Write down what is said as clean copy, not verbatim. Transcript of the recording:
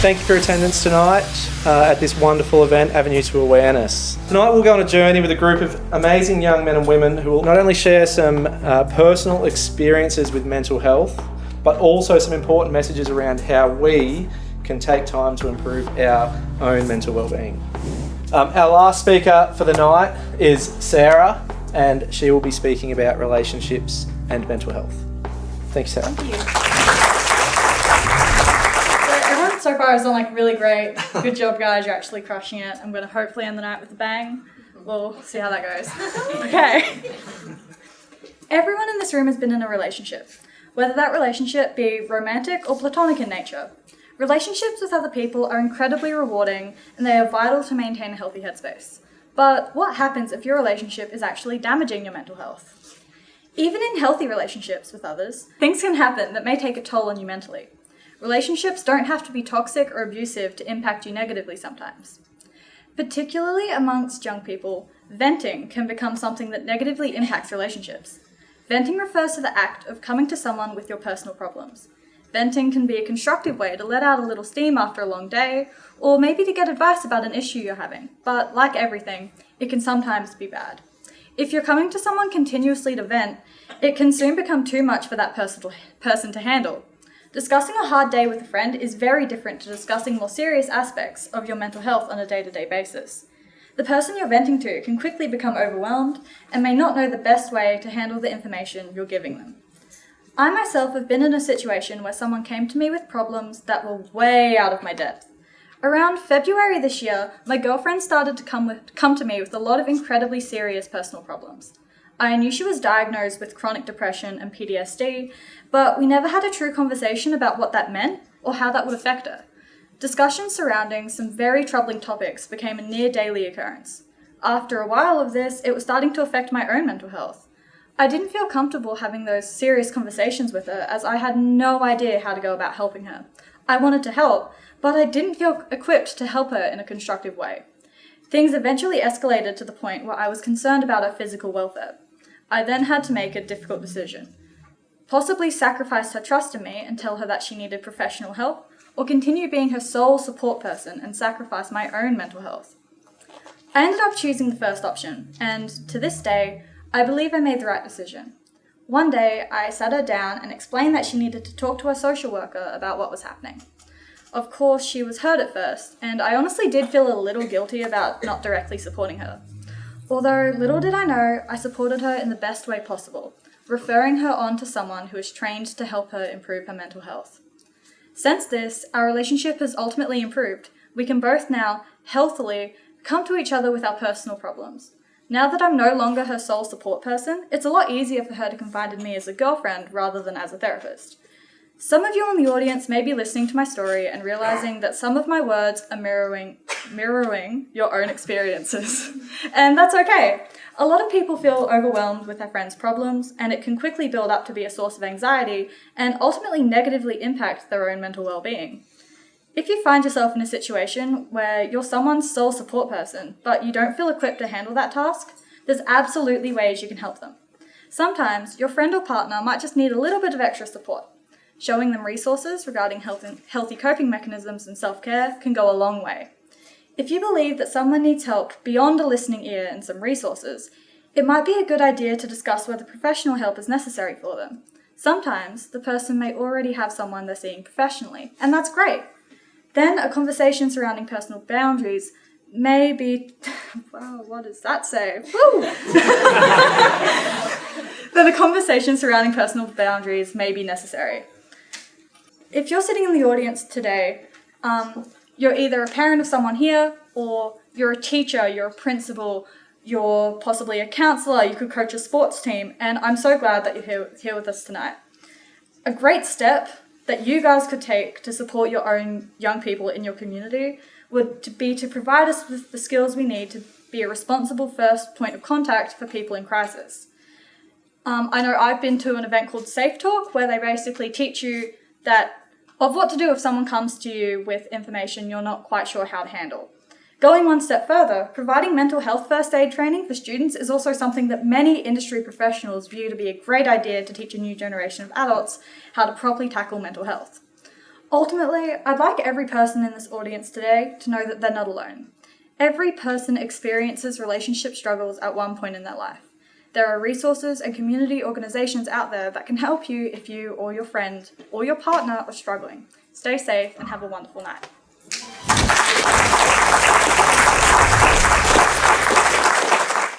Thank you for attendance tonight at this wonderful event, Avenue to Awareness. Tonight we'll go on a journey with a group of amazing young men and women who will not only share some personal experiences with mental health, but also some important messages around how we can take time to improve our own mental well-being. Our last speaker for the night is Sarah, and she will be speaking about relationships and mental health. Thank you, Sarah. Thank you. So far has done really great. Good job, guys. You're actually crushing it. I'm going to hopefully end the night with a bang. We'll see how that goes. Okay. Everyone in this room has been in a relationship, whether that relationship be romantic or platonic in nature. Relationships with other people are incredibly rewarding and they are vital to maintain a healthy headspace. But what happens if your relationship is actually damaging your mental health? Even in healthy relationships with others, things can happen that may take a toll on you mentally. Relationships don't have to be toxic or abusive to impact you negatively sometimes. Particularly amongst young people, venting can become something that negatively impacts relationships. Venting refers to the act of coming to someone with your personal problems. Venting can be a constructive way to let out a little steam after a long day, or maybe to get advice about an issue you're having. But like everything, it can sometimes be bad. If you're coming to someone continuously to vent, it can soon become too much for that person to handle. Discussing a hard day with a friend is very different to discussing more serious aspects of your mental health on a day-to-day basis. The person you're venting to can quickly become overwhelmed and may not know the best way to handle the information you're giving them. I myself have been in a situation where someone came to me with problems that were way out of my depth. Around February this year, my girlfriend started to come to me with a lot of incredibly serious personal problems. I knew she was diagnosed with chronic depression and PTSD, but we never had a true conversation about what that meant or how that would affect her. Discussions surrounding some very troubling topics became a near daily occurrence. After a while of this, it was starting to affect my own mental health. I didn't feel comfortable having those serious conversations with her as I had no idea how to go about helping her. I wanted to help, but I didn't feel equipped to help her in a constructive way. Things eventually escalated to the point where I was concerned about her physical welfare. I then had to make a difficult decision. Possibly sacrifice her trust in me and tell her that she needed professional help, or continue being her sole support person and sacrifice my own mental health. I ended up choosing the first option, and to this day, I believe I made the right decision. One day, I sat her down and explained that she needed to talk to her social worker about what was happening. Of course, she was hurt at first, and I honestly did feel a little guilty about not directly supporting her. Although little did I know, I supported her in the best way possible, referring her on to someone who is trained to help her improve her mental health. Since this, our relationship has ultimately improved. We can both now, healthily, come to each other with our personal problems. Now that I'm no longer her sole support person, it's a lot easier for her to confide in me as a girlfriend rather than as a therapist. Some of you in the audience may be listening to my story and realizing that some of my words are mirroring your own experiences. And that's okay. A lot of people feel overwhelmed with their friends' problems, and it can quickly build up to be a source of anxiety and ultimately negatively impact their own mental well-being. If you find yourself in a situation where you're someone's sole support person, but you don't feel equipped to handle that task, there's absolutely ways you can help them. Sometimes your friend or partner might just need a little bit of extra support. Showing them resources regarding healthy coping mechanisms and self-care can go a long way. If you believe that someone needs help beyond a listening ear and some resources, it might be a good idea to discuss whether professional help is necessary for them. Sometimes the person may already have someone they're seeing professionally, and that's great. Then a conversation surrounding personal boundaries may be... Wow, what does that say? Woo! Then a conversation surrounding personal boundaries may be necessary. If you're sitting in the audience today, you're either a parent of someone here, or you're a teacher, you're a principal, you're possibly a counsellor, you could coach a sports team, and I'm so glad that you're here with us tonight. A great step that you guys could take to support your own young people in your community would be to provide us with the skills we need to be a responsible first point of contact for people in crisis. I know I've been to an event called Safe Talk, where they basically teach you of what to do if someone comes to you with information you're not quite sure how to handle. Going one step further, providing mental health first aid training for students is also something that many industry professionals view to be a great idea to teach a new generation of adults how to properly tackle mental health. Ultimately, I'd like every person in this audience today to know that they're not alone. Every person experiences relationship struggles at one point in their life. There are resources and community organisations out there that can help you if you or your friend or your partner are struggling. Stay safe and have a wonderful night.